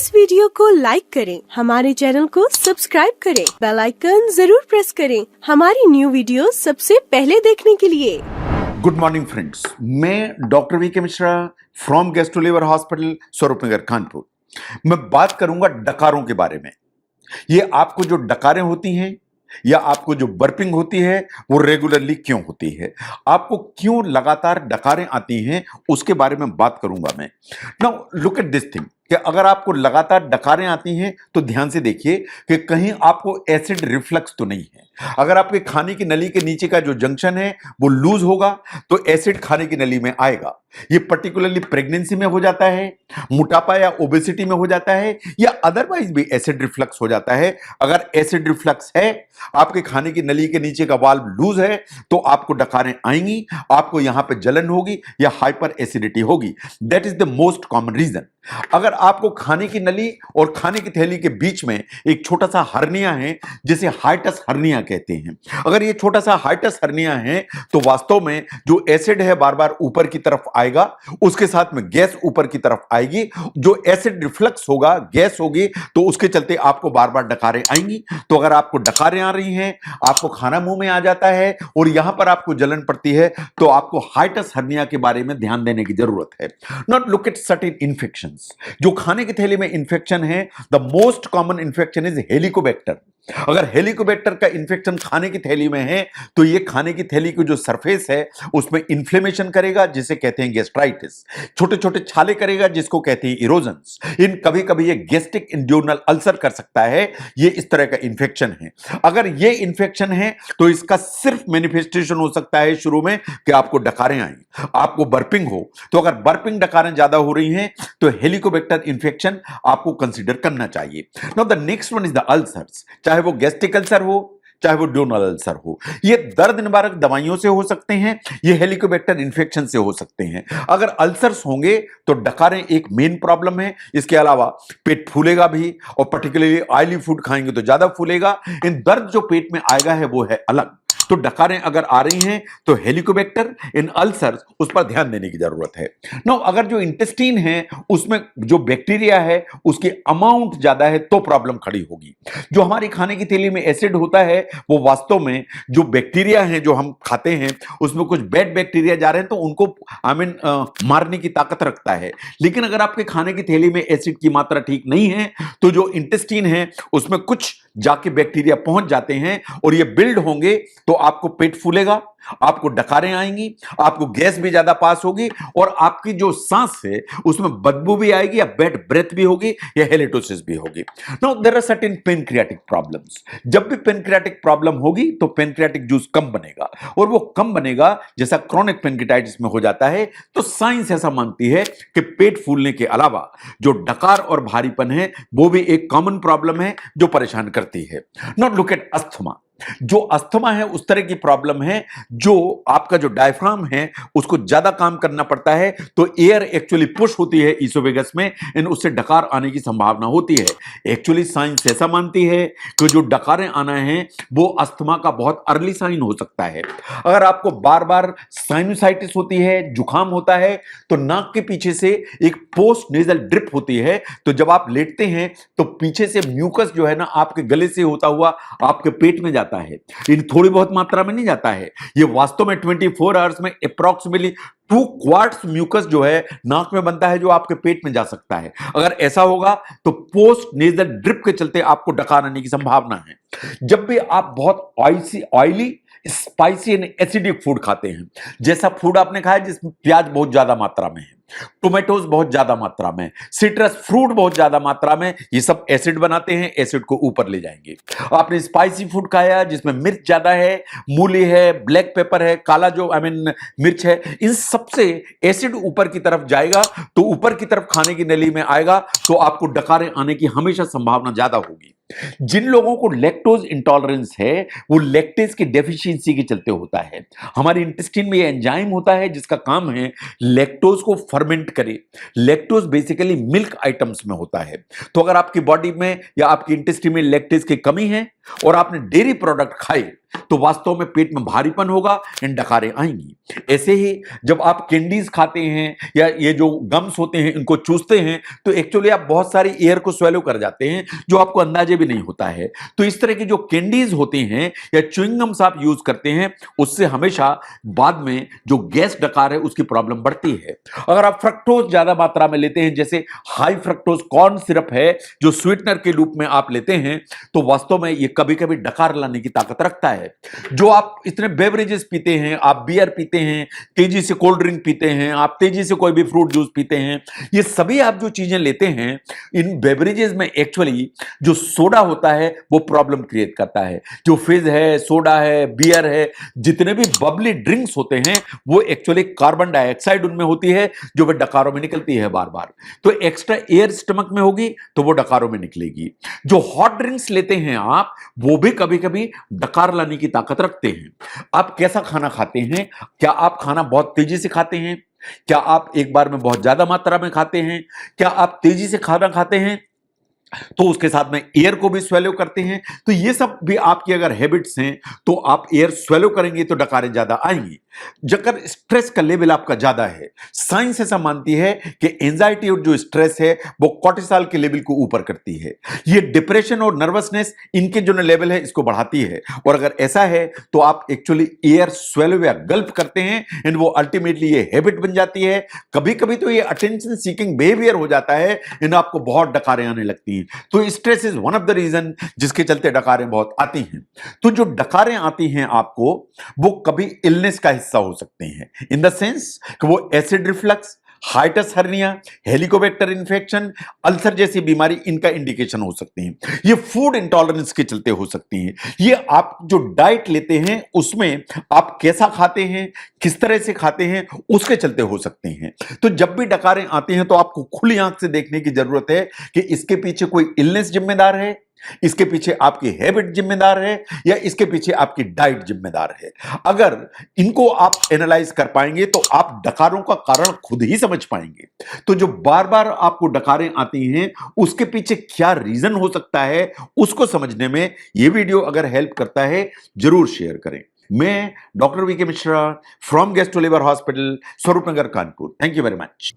इस वीडियो को लाइक करें, हमारे चैनल को सब्सक्राइब करें, बेल आइकन जरूर प्रेस करें हमारी न्यू वीडियो सबसे पहले देखने के लिए। गुड मॉर्निंग फ्रेंड्स, मैं doctor V K Mishra from gastro liver hospital Swaroopnagar Kanpur. मैं बात करूंगा डकारों के बारे में। ये आपको जो डकारें होती हैं या आपको जो बर्पिंग होती है वो रेगुलरली क्यों होती है, आपको क्यों लगातार डकारें आती हैं, उसके बारे में बात करूंगा मैं। Now look at this thing कि अगर आपको लगातार डकारें आती हैं तो ध्यान से देखिए कि कहीं आपको एसिड रिफ्लक्स तो नहीं है। अगर आपके खाने की नली के नीचे का जो जंक्शन है वो लूज होगा तो एसिड खाने की नली में आएगा। ये पर्टिकुलरली प्रेगनेंसी में हो जाता है, मोटापा या ओबेसिटी में हो जाता है, या अदरवाइज भी एसिड रिफ्लक्स हो जाता है। अगर एसिड रिफ्लक्स है, आपके खाने की नली के नीचे का वाल्व लूज है, तो आपको डकारें आएंगी, आपको यहां पे जलन होगी या हाइपर एसिडिटी होगी। That is the most common reason. अगर आपको खाने की नली और खाने की थैली के बीच में एक छोटा सा हर्निया है जिसे हाइटस हर्निया कहते हैं, अगर ये छोटा सा हाइटस हर्निया है तो वास्तव में जो एसिड है बार बार ऊपर की तरफ आएगा, उसके साथ में गैस ऊपर की तरफ आएगी। जो एसिड रिफ्लक्स होगा, गैस होगी, तो उसके चलते आपको बार बार डकारें आएंगी। तो अगर आपको डकारें आ रही हैं, आपको खाना मुंह में आ जाता है और यहां पर आपको जलन पड़ती है, तो आपको हाइटस हर्निया के बारे में ध्यान देने की जरूरत है। Not look at certain infection. जो खाने की थैली में इंफेक्शन है, the most common infection is Helicobacter. अगर हेलिकोबैक्टर का इंफेक्शन खाने की थैली में है तो ये खाने की थैली की जो सरफेस है उसमें इन्फ्लेमेशन करेगा, जिसे कहते हैं गैस्ट्राइटिस। छोटे छोटे छाले करेगा, जिसको कहते हैं इरोजन्स। इन कभी कभी ये गैस्ट्रिक इंड्यूनल अल्सर कर सकता है। ये इस तरह का इंफेक्शन है। अगर ये इंफेक्शन है तो इसका सिर्फ मैनिफेस्टेशन हो सकता है शुरू में कि आपको डकारें आई, आपको बर्पिंग हो। तो अगर बर्पिंग डकारें ज्यादा हो रही हैं तो हेलिकोबैक्टर इंफेक्शन आपको कंसीडर करना चाहिए। Now the next one is the ulcers. चाहे वो गैस्ट्रिक अल्सर हो, चाहे वो ड्यूनल अल्सर हो, ये दर्द निवारक दवाइयों से हो सकते हैं, ये हेलिकोबैक्टर इंफेक्शन से हो सकते हैं। अगर अल्सर्स होंगे तो डकारें एक मेन प्रॉब्लम है। इसके अलावा पेट फूलेगा भी, और पर्टिकुलरली ऑयली फूड खाएंगे तो ज्यादा फूलेगा। इन दर्द जो पेट में आएगा है वो है अलग। तो डकारें अगर आ रही हैं तो हेलिकोबैक्टर, इन अल्सर्स, उस पर ध्यान देने की जरूरत है। नो, अगर जो इंटेस्टीन है उसमें जो बैक्टीरिया है उसकी अमाउंट ज्यादा है तो प्रॉब्लम खड़ी होगी। जो हमारी खाने की थैली में एसिड होता है वो वास्तव में जो बैक्टीरिया है जो हम खाते हैं उसमें कुछ बैड बैक्टीरिया जा रहे हैं तो उनको मारने की ताकत रखता है। लेकिन अगर आपके खाने की थैली में एसिड की मात्रा ठीक नहीं है तो जो इंटेस्टीन है उसमें कुछ जाके बैक्टीरिया पहुंच जाते हैं और ये बिल्ड होंगे, तो आपको पेट फूलेगा, आपको डकारें आएंगी, आपको गैस भी ज्यादा पास होगी, और आपकी जो सांस है उसमें बदबू भी आएगी, या बैड ब्रेथ भी होगी, या हेलिटोसिस भी होगी। Now there are certain pancreatic problems. जब भी पेनक्रियाटिक प्रॉब्लम होगी तो पेनक्रियाटिक जूस कम बनेगा, और वो कम बनेगा जैसा क्रोनिक पेनक्रियाटाइटिस में हो जाता है। तो साइंस ऐसा मानती है कि पेट फूलने के अलावा जो डकार और भारीपन है वो भी एक कॉमन प्रॉब्लम है जो परेशान करती है। Now look at asthma. जो अस्थमा है उस तरह की प्रॉब्लम है जो आपका जो डायफ्राम है उसको ज्यादा काम करना पड़ता है, तो एयर एक्चुअली पुश होती है ईसोफेगस में, इन उससे डकार आने की संभावना होती है। एक्चुअली साइंस ऐसा मानती है कि जो डकारें आना है वो अस्थमा का बहुत अर्ली साइन हो सकता है। अगर आपको बार बार साइनोसाइटिस होती है, जुकाम होता है, तो नाक के पीछे से एक पोस्ट नेजल ड्रिप होती है। तो जब आप लेटते हैं तो पीछे से म्यूकस जो है ना आपके गले से होता हुआ आपके पेट में जाता है। इन थोड़ी बहुत मात्रा में नहीं जाता है, ये वास्तव में 24 आवर्स में अप्रॉक्सीमेटली 2 क्वार्ट्स म्यूकस जो है नाक में बनता है जो आपके पेट में जा सकता है। अगर ऐसा होगा तो पोस्ट नेजल ड्रिप के चलते आपको डकार आने की संभावना है। जब भी आप बहुत oily, spicy and acidic food खाते हैं, जैसा फूड आपने खाया जिसमें प्याज बहुत ज्यादा मात्रा में है, टोमेटोज बहुत ज्यादा मात्रा में, सिट्रस फ्रूट बहुत ज्यादा मात्रा में, ये सब एसिड बनाते हैं, एसिड को ऊपर ले जाएंगे। आपने स्पाइसी फूड खाया जिसमें मिर्च ज्यादा है, मूली है, ब्लैक पेपर है, काला जो मिर्च है, इन सबसे एसिड ऊपर की तरफ जाएगा, तो ऊपर की तरफ खाने की नली में आएगा, तो आपको डकारें आने की हमेशा संभावना ज्यादा होगी। जिन लोगों को लैक्टोज इंटॉलरेंस है वो लैक्टेज की डेफिशिएंसी के चलते होता है। हमारे इंटेस्टाइन में ये एंजाइम होता है जिसका काम है लैक्टोज को फर्मेंट करे। लैक्टोज बेसिकली मिल्क आइटम्स में होता है। तो अगर आपकी बॉडी में या आपकी इंटेस्टाइन में लैक्टेज की कमी है और आपने डेयरी प्रोडक्ट खाए तो वास्तव में पेट में भारीपन होगा एंड डकारें आएंगी। ऐसे ही जब आप कैंडीज खाते हैं या ये जो गम्स होते हैं इनको चूसते हैं तो एक्चुअली आप बहुत सारी एयर को स्वेलो कर जाते हैं जो आपको अंदाजे भी नहीं होता है। तो इस तरह की जो कैंडीज होती हैं या च्युइंग गम्स आप यूज करते हैं उससे हमेशा बाद में जो गैस डकार है उसकी प्रॉब्लम बढ़ती है। अगर आप फ्रक्टोज ज्यादा मात्रा में लेते हैं, जैसे हाई फ्रक्टोज कॉर्न सिरप है जो स्वीटनर के रूप में आप लेते हैं, तो वास्तव में ये कभी कभी डकार लाने की ताकत रखता है। जो आप इतने बेवरेजेस पीते हैं, आप बियर पीते हैं, तेजी से कोल्ड ड्रिंक पीते हैं, आप तेजी से कोई भी फ्रूट जूस पीते हैं, ये सभी आप जो चीजें लेते हैं इन बेवरेजेस में एक्चुअली जो सोडा होता है वो प्रॉब्लम क्रिएट करता है। जो फिज है, सोडा है, बियर है, जितने भी बबली ड्रिंक्स होते हैं वो एक्चुअली कार्बन डाइऑक्साइड उनमें होती है जो वे डकारों में निकलती है बार बार। तो एक्स्ट्रा एयर स्टमक में होगी तो वो डकारों में निकलेगी। जो हॉट ड्रिंक्स लेते हैं आप, वो भी कभी कभी डकार लाने की ताकत रखते हैं। आप कैसा खाना खाते हैं? क्या आप खाना बहुत तेजी से खाते हैं? क्या आप एक बार में बहुत ज्यादा मात्रा में खाते हैं? क्या आप तेजी से खाना खाते हैं तो उसके साथ में एयर को भी स्वेलो करते हैं? तो ये सब भी आपकी अगर हैबिट्स हैं तो आप एयर स्वेलो करेंगे तो डकारें ज्यादा आएंगी। अगर स्ट्रेस का लेवल आपका ज्यादा है, साइंस ऐसा मानती है कि एंजाइटी और जो स्ट्रेस है वो कॉर्टिसोल के लेवल को ऊपर करती है। ये डिप्रेशन और नर्वसनेस इनके जो लेवल है इसको बढ़ाती है। और अगर ऐसा है तो आप एक्चुअली एयर स्वेलो या गल्प करते हैं एंड वो अल्टीमेटली ये हैबिट बन जाती है। कभी कभी तो ये अटेंशन सीकिंग बिहेवियर हो जाता है एंड आपको बहुत डकारें आने लगती हैं। तो stress is one of the reason जिसके चलते डकारें बहुत आती हैं। तो जो डकारें आती हैं आपको वो कभी इलनेस का हिस्सा हो सकते हैं, इन द सेंस कि वो acid reflux, hiatus hernia, Helicobacter infection, ulcer जैसी बीमारी इनका इंडिकेशन हो सकती हैं। ये फूड इंटॉलरेंस के चलते हो सकती हैं। ये आप जो डाइट लेते हैं उसमें आप कैसा खाते हैं, किस तरह से खाते हैं उसके चलते हो सकते हैं। तो जब भी डकारें आती हैं तो आपको खुली आंख से देखने की जरूरत है कि इसके पीछे कोई इलनेस जिम्मेदार है, इसके पीछे आपकी हैबिट जिम्मेदार है या इसके पीछे आपकी डाइट जिम्मेदार है। अगर इनको आप एनालाइज कर पाएंगे तो आप डकारों का कारण खुद ही समझ पाएंगे। तो जो बार बार आपको डकारें आती हैं उसके पीछे क्या रीजन हो सकता है उसको समझने में यह वीडियो अगर हेल्प करता है जरूर शेयर करें। मैं doctor VK Mishra from gastro liver hospital, Swaroopnagar, Kanpur. Thank you very much.